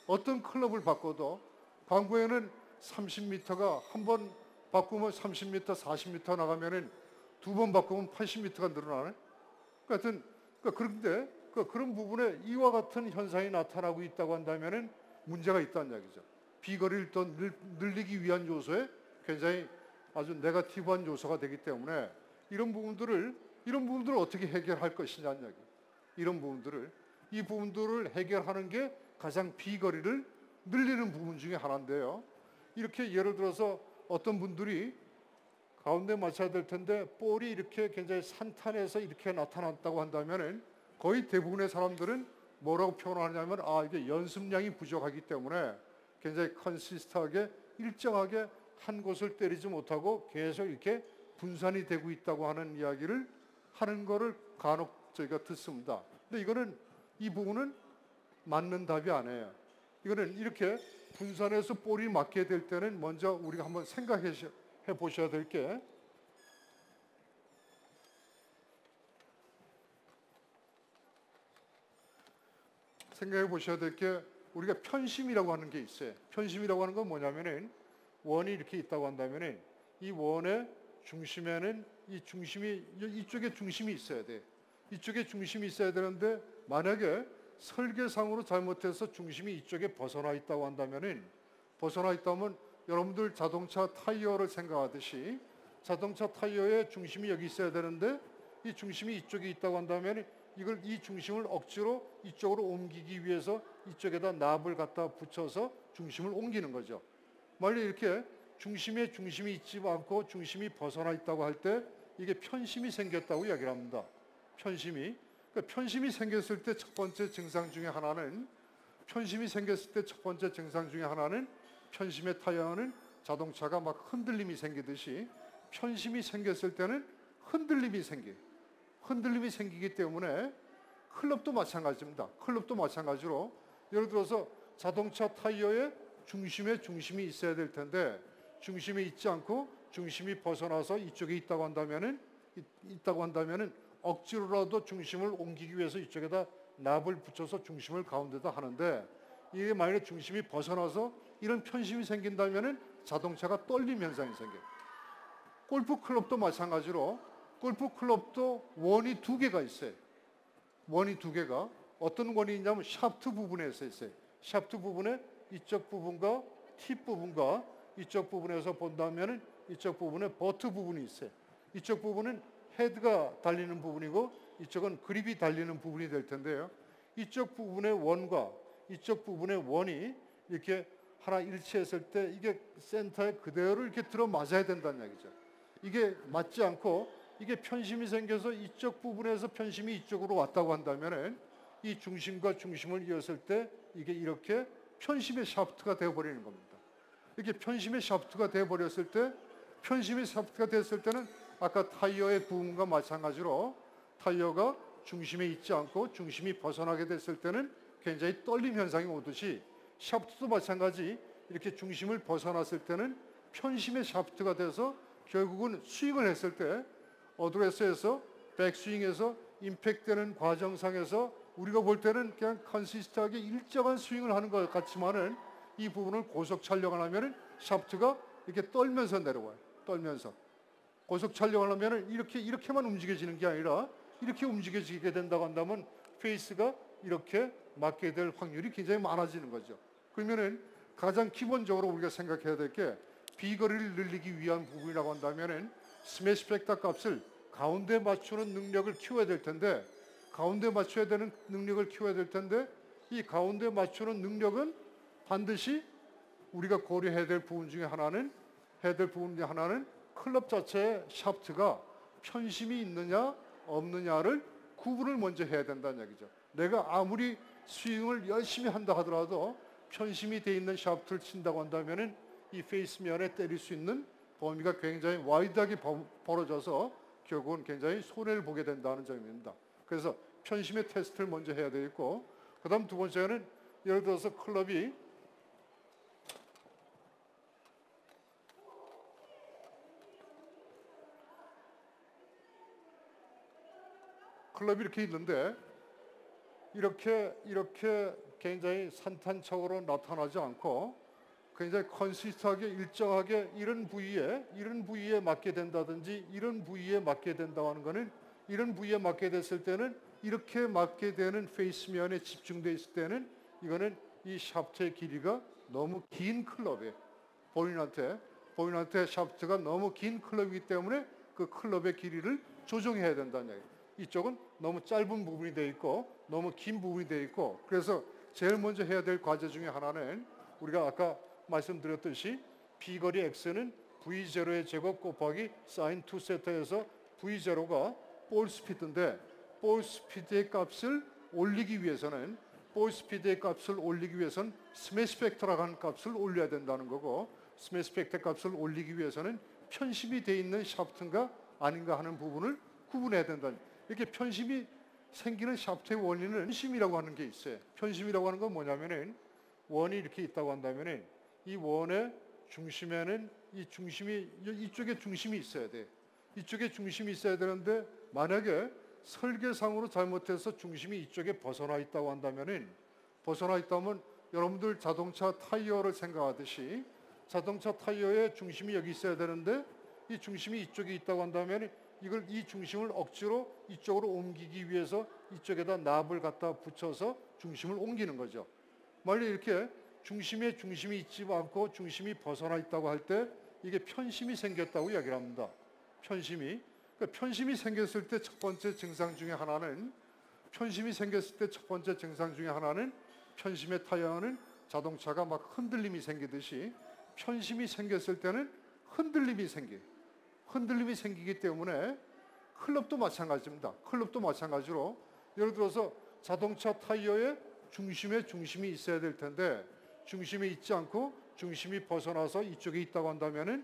어떤 클럽을 바꿔도 광고에는 30m가 한 번 바꾸면 30m, 40m 나가면은 두 번 바꾸면 80m가 늘어나네. 하여튼 그런데 그런 부분에 이와 같은 현상이 나타나고 있다고 한다면은 문제가 있다는 이야기죠. 비거리를 더 늘리기 위한 요소에 굉장히 아주 네거티브한 요소가 되기 때문에 이런 부분들을 어떻게 해결할 것이냐는 이야기. 이 부분들을 해결하는 게 가장 비거리를 늘리는 부분 중에 하나인데요. 이렇게 예를 들어서 어떤 분들이 가운데 맞춰야 될 텐데 볼이 이렇게 굉장히 산탄해서 이렇게 나타났다고 한다면 거의 대부분의 사람들은 뭐라고 표현하냐면 이게 연습량이 부족하기 때문에 굉장히 컨시스트하게 일정하게 한 곳을 때리지 못하고 계속 이렇게 분산이 되고 있다고 하는 이야기를 하는 거를 간혹 저희가 듣습니다. 근데 이 부분은 맞는 답이 아니에요. 이거는 이렇게 분산해서 볼이 맞게 될 때는 먼저 우리가 한번 생각해 보셔야 될 게 우리가 편심이라고 하는 게 있어요. 편심이라고 하는 건 뭐냐면은 원이 이렇게 있다고 한다면은 이 원의 중심에는 이쪽에 중심이 있어야 돼. 이쪽에 중심이 있어야 되는데 만약에 설계상으로 잘못해서 중심이 이쪽에 벗어나 있다고 한다면은 여러분들 자동차 타이어를 생각하듯이 자동차 타이어의 중심이 여기 있어야 되는데 이 중심이 이쪽에 있다고 한다면 이 중심을 억지로 이쪽으로 옮기기 위해서 이쪽에다 납을 갖다 붙여서 중심을 옮기는 거죠. 만약 이렇게 중심에 중심이 있지 않고 중심이 벗어나 있다고 할 때 이게 편심이 생겼다고 이야기를 합니다. 편심이 생겼을 때 첫 번째 증상 중에 하나는 편심의 타이어는 자동차가 막 흔들림이 생기듯이 편심이 생겼을 때는 흔들림이 생기기 때문에 클럽도 마찬가지입니다. 클럽도 마찬가지로 예를 들어서 자동차 타이어의 중심에 중심이 있어야 될 텐데 중심이 있지 않고 중심이 벗어나서 이쪽에 있다고 한다면은 억지로라도 중심을 옮기기 위해서 이쪽에다 납을 붙여서 중심을 가운데다 하는데 이게 만약에 중심이 벗어나서 이런 편심이 생긴다면은 자동차가 떨림 현상이 생겨요. 골프 클럽도 마찬가지로 골프 클럽도 원이 두 개가 있어요. 원이 두 개가 어떤 원이 있냐면 샤프트 부분에 있어요. 샤프트 부분에 이쪽 부분과 팁 부분과 이쪽 부분에서 본다면은 이쪽 부분에 버트 부분이 있어요. 이쪽 부분은 헤드가 달리는 부분이고 이쪽은 그립이 달리는 부분이 될 텐데요. 이쪽 부분의 원과 이쪽 부분의 원이 이렇게 하나 일치했을 때 이게 센터에 그대로 이렇게 들어맞아야 된다는 얘기죠. 이게 맞지 않고 이게 편심이 생겨서 이쪽 부분에서 편심이 이쪽으로 왔다고 한다면 이 중심과 중심을 이었을 때 이게 이렇게 편심의 샤프트가 되어버리는 겁니다. 이렇게 편심의 샤프트가 되어버렸을 때 편심의 샤프트가 됐을 때는 아까 타이어의 부분과 마찬가지로 타이어가 중심에 있지 않고 중심이 벗어나게 됐을 때는 굉장히 떨림 현상이 오듯이 샤프트도 마찬가지 이렇게 중심을 벗어났을 때는 편심의 샤프트가 돼서 결국은 스윙을 했을 때 어드레스에서 백스윙에서 임팩트되는 과정상에서 우리가 볼 때는 그냥 컨시스트하게 일정한 스윙을 하는 것 같지만은 이 부분을 고속 촬영을 하면은 샤프트가 이렇게 떨면서 내려와요. 떨면서. 고속 촬영을 하면은 이렇게만 움직여지는 게 아니라 이렇게 움직여지게 된다고 한다면 페이스가 이렇게 맞게 될 확률이 굉장히 많아지는 거죠. 그러면은 가장 기본적으로 우리가 생각해야 될 게 비거리를 늘리기 위한 부분이라고 한다면은 스매시 팩터 값을 가운데 맞추는 능력을 키워야 될 텐데 이 가운데 맞추는 능력은 반드시 우리가 고려해야 될 부분 중에 하나는 클럽 자체의 샤프트가 편심이 있느냐 없느냐를 구분을 먼저 해야 된다는 얘기죠. 내가 아무리 스윙을 열심히 한다 하더라도 편심이 돼 있는 샤프트를 친다고 한다면은 이 페이스 면에 때릴 수 있는 범위가 굉장히 와이드하게 벌어져서 결국은 굉장히 손해를 보게 된다는 점입니다. 그래서 편심의 테스트를 먼저 해야 되겠고, 그 다음 두 번째는 예를 들어서 클럽이 이렇게 있는데 이렇게 굉장히 산탄적으로 나타나지 않고 굉장히 컨시스트하게 일정하게 이런 부위에 맞게 된다든지 이런 부위에 맞게 된다고 하는 거는 이런 부위에 맞게 됐을 때는 이렇게 맞게 되는 페이스면에 집중되어 있을 때는 이거는 이 샤프트의 길이가 너무 긴 클럽이에요. 본인한테 샤프트가 너무 긴 클럽이기 때문에 그 클럽의 길이를 조정해야 된다는 얘기예요. 이쪽은 너무 짧은 부분이 되어 있고 너무 긴 부분이 되어 있고 그래서 제일 먼저 해야 될 과제 중에 하나는 우리가 아까 말씀드렸듯이 비거리 x는 v0의 제곱 곱하기 사인 2세타에서 v0가 볼 스피드인데 볼 스피드의 값을 올리기 위해서는 스매시 팩터라고 하는 값을 올려야 된다는 거고 스매시 팩터 값을 올리기 위해서는 편심이 되어 있는 샤프트인가 아닌가 하는 부분을 구분해야 된다는 이렇게 편심이 생기는 샤프트의 원리는 편심이라고 하는 게 있어요. 편심이라고 하는 건 뭐냐면은 원이 이렇게 있다고 한다면은 이 원의 중심에는 이쪽에 중심이 있어야 돼. 이쪽에 중심이 있어야 되는데 만약에 설계상으로 잘못해서 중심이 이쪽에 벗어나 있다고 한다면은 여러분들 자동차 타이어를 생각하듯이 자동차 타이어의 중심이 여기 있어야 되는데 이 중심이 이쪽에 있다고 한다면 이 중심을 억지로 이쪽으로 옮기기 위해서 이쪽에다 납을 갖다 붙여서 중심을 옮기는 거죠. 만약 이렇게 중심이 있지 않고 중심이 벗어나 있다고 할 때 이게 편심이 생겼다고 이야기를 합니다. 편심이 생겼을 때 첫 번째 증상 중에 하나는 편심의 타이어는 자동차가 막 흔들림이 생기듯이 편심이 생겼을 때는 흔들림이 생기기 때문에 클럽도 마찬가지입니다. 클럽도 마찬가지로 예를 들어서 자동차 타이어의 중심이 있어야 될 텐데 중심이 있지 않고 중심이 벗어나서 이쪽에 있다고 한다면은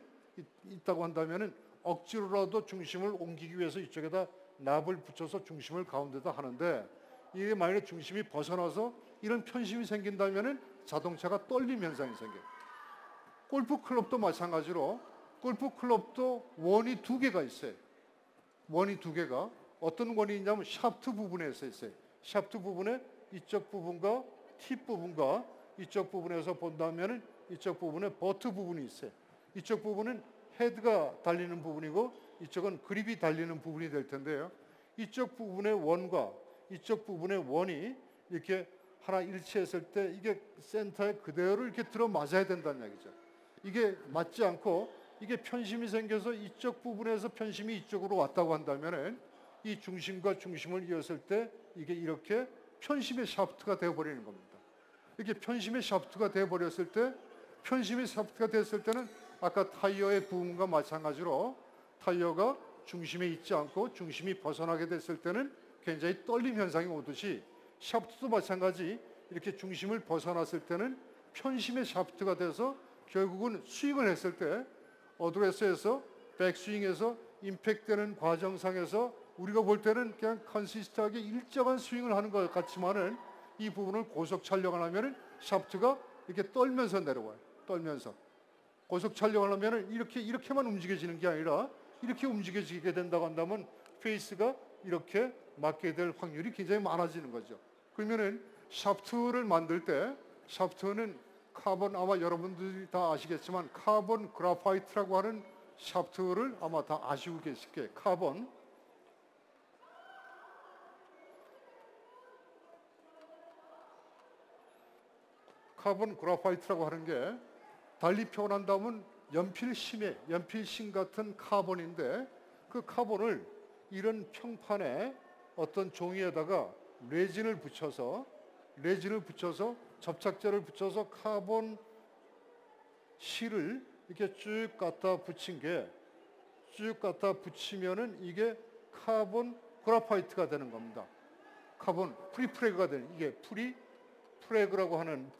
억지로라도 중심을 옮기기 위해서 이쪽에다 납을 붙여서 중심을 가운데다 하는데 이게 만약에 중심이 벗어나서 이런 편심이 생긴다면은 자동차가 떨림 현상이 생겨요. 골프 클럽도 마찬가지로 골프 클럽도 원이 두 개가 있어요. 원이 두 개가 어떤 원이 있냐면 샤프트 부분에서 있어요. 샤프트 부분에 이쪽 부분과 팁 부분과 이쪽 부분에서 본다면은 이쪽 부분에 버트 부분이 있어요. 이쪽 부분은 헤드가 달리는 부분이고 이쪽은 그립이 달리는 부분이 될 텐데요. 이쪽 부분의 원과 이쪽 부분의 원이 이렇게 하나 일치했을 때 이게 센터에 그대로 이렇게 들어맞아야 된다는 얘기죠. 이게 맞지 않고 이게 편심이 생겨서 이쪽 부분에서 편심이 이쪽으로 왔다고 한다면은 이 중심과 중심을 이었을 때 이게 이렇게 편심의 샤프트가 되어버리는 겁니다. 이렇게 편심의 샤프트가 되어버렸을 때 편심의 샤프트가 됐을 때는 아까 타이어의 부분과 마찬가지로 타이어가 중심에 있지 않고 중심이 벗어나게 됐을 때는 굉장히 떨림 현상이 오듯이 샤프트도 마찬가지 이렇게 중심을 벗어났을 때는 편심의 샤프트가 돼서 결국은 스윙을 했을 때 어드레스에서 백스윙에서 임팩트되는 과정상에서 우리가 볼 때는 그냥 컨시스트하게 일정한 스윙을 하는 것 같지만은 이 부분을 고속 촬영을 하면은 샤프트가 이렇게 떨면서 내려와요. 떨면서 고속 촬영을 하면은 이렇게만 움직여지는 게 아니라 이렇게 움직여지게 된다고 한다면 페이스가 이렇게 맞게 될 확률이 굉장히 많아지는 거죠. 그러면은 샤프트를 만들 때 샤프트는 카본 아마 여러분들이 다 아시겠지만 카본 그라파이트라고 하는 샤프트를 아마 다 아시고 계실 거예요. 카본 그라파이트라고 하는 게 달리 표현한다면 연필심 같은 카본인데 그 카본을 이런 평판에 어떤 종이에다가 레진을 붙여서 접착제를 붙여서 카본 실을 이렇게 쭉 갖다 붙이면은 이게 카본 그라파이트가 되는 겁니다. 카본 프리프레그가 되는 이게 프레그라고 하는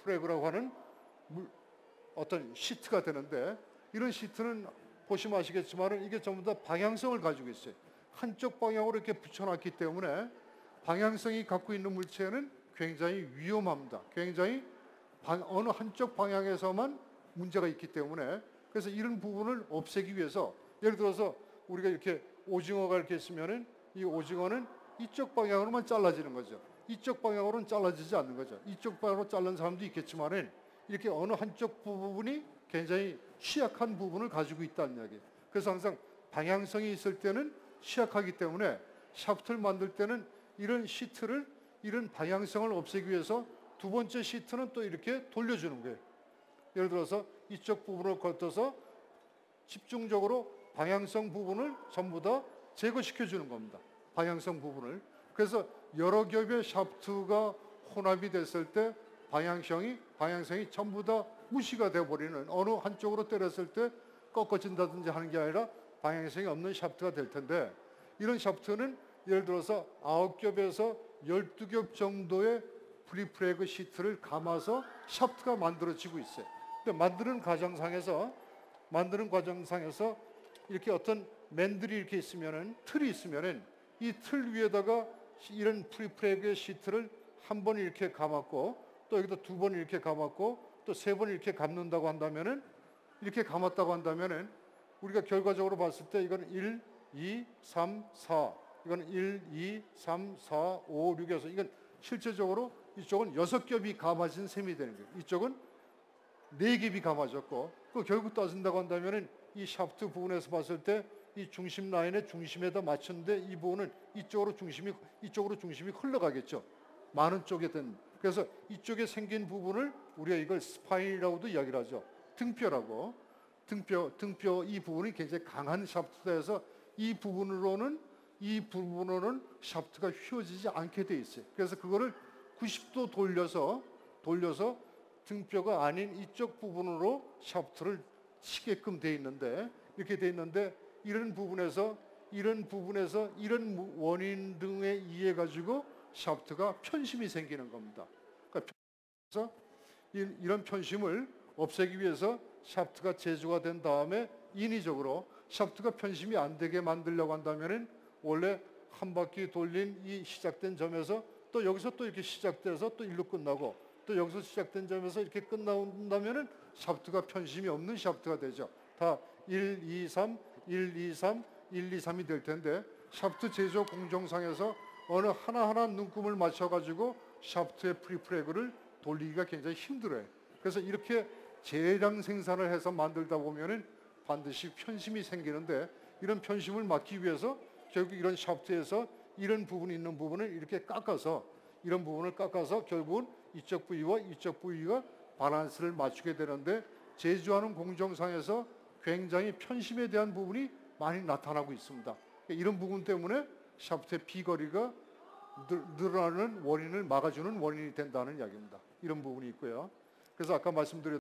어떤 시트가 되는데 이런 시트는 보시면 아시겠지만 이게 전부 다 방향성을 가지고 있어요. 한쪽 방향으로 이렇게 붙여놨기 때문에 방향성이 갖고 있는 물체는 굉장히 위험합니다. 굉장히 어느 한쪽 방향에서만 문제가 있기 때문에 그래서 이런 부분을 없애기 위해서 예를 들어서 우리가 이렇게 오징어가 이렇게 있으면은 이 오징어는 이쪽 방향으로만 잘라지는 거죠. 이쪽 방향으로는 잘라지지 않는 거죠. 이쪽 방향으로 자른 사람도 있겠지만은 이렇게 어느 한쪽 부분이 굉장히 취약한 부분을 가지고 있다는 이야기예요. 그래서 항상 방향성이 있을 때는 취약하기 때문에 샤프트를 만들 때는 이런 시트를 이런 방향성을 없애기 위해서 두 번째 시트는 또 이렇게 돌려주는 거예요. 예를 들어서 이쪽 부분을 걷어서 집중적으로 방향성 부분을 전부 다 제거시켜 주는 겁니다. 방향성 부분을. 그래서 여러 겹의 샤프트가 혼합이 됐을 때 방향성이 전부 다 무시가 되어버리는, 어느 한쪽으로 때렸을 때 꺾어진다든지 하는 게 아니라 방향성이 없는 샤프트가 될 텐데, 이런 샤프트는 예를 들어서 9겹에서 12겹 정도의 프리프레그 시트를 감아서 샤프트가 만들어지고 있어요. 근데 만드는 과정상에서 이렇게 어떤 맨들이 이렇게 있으면은, 틀이 있으면은 이 틀 위에다가 이런 프리프레그 시트를 한 번 이렇게 감았고, 또 여기다 두 번 이렇게 감았고, 또 세 번 이렇게 감는다고 한다면은, 이렇게 감았다고 한다면은 우리가 결과적으로 봤을 때 이거는 1, 2, 3, 4, 이거는 1, 2, 3, 4, 5, 6에서 이건 실제적으로 이쪽은 6겹이 감아진 셈이 되는 거예요. 이쪽은 4겹이 감아졌고, 그 결국 따진다고 한다면은 이 샤프트 부분에서 봤을 때 이 중심 라인의 중심에다 맞췄는데 이 부분은 이쪽으로 중심이 흘러가겠죠. 많은 쪽에든. 그래서 이쪽에 생긴 부분을 우리가 이걸 스파인이라고도 이야기를 하죠. 등뼈라고. 등뼈 이 부분이 굉장히 강한 샤프트다 해서 이 부분으로는 샤프트가 휘어지지 않게 돼 있어요. 그래서 그거를 90도 돌려서 등뼈가 아닌 이쪽 부분으로 샤프트를 치게끔 돼 있는데, 이렇게 돼 있는데, 이런 부분에서 이런 원인 등에 의해 가지고 샤프트가 편심이 생기는 겁니다. 그러니까 이런 편심을 없애기 위해서 샤프트가 제조가 된 다음에 인위적으로 샤프트가 편심이 안 되게 만들려고 한다면은 원래 한 바퀴 돌린 이 시작된 점에서 또 여기서 또 이렇게 시작돼서 또 일로 끝나고, 또 여기서 시작된 점에서 이렇게 끝난다면은 샤프트가 편심이 없는 샤프트가 되죠. 다 1, 2, 3, 1, 2, 3, 1, 2, 3이 될 텐데, 샤프트 제조 공정상에서 어느 하나하나 눈금을 맞춰가지고 샤프트의 프리프레그를 돌리기가 굉장히 힘들어요. 그래서 이렇게 대량 생산을 해서 만들다 보면은 반드시 편심이 생기는데, 이런 편심을 막기 위해서 결국 이런 샤프트에서 이런 부분이 있는 부분을 이렇게 이런 부분을 깎아서 결국은 이쪽 부위와 이쪽 부위가 밸런스를 맞추게 되는데, 제조하는 공정상에서 굉장히 편심에 대한 부분이 많이 나타나고 있습니다. 이런 부분 때문에 샤프트의 비거리가 늘어나는 원인을 막아주는 원인이 된다는 이야기입니다. 이런 부분이 있고요. 그래서 아까 말씀드렸던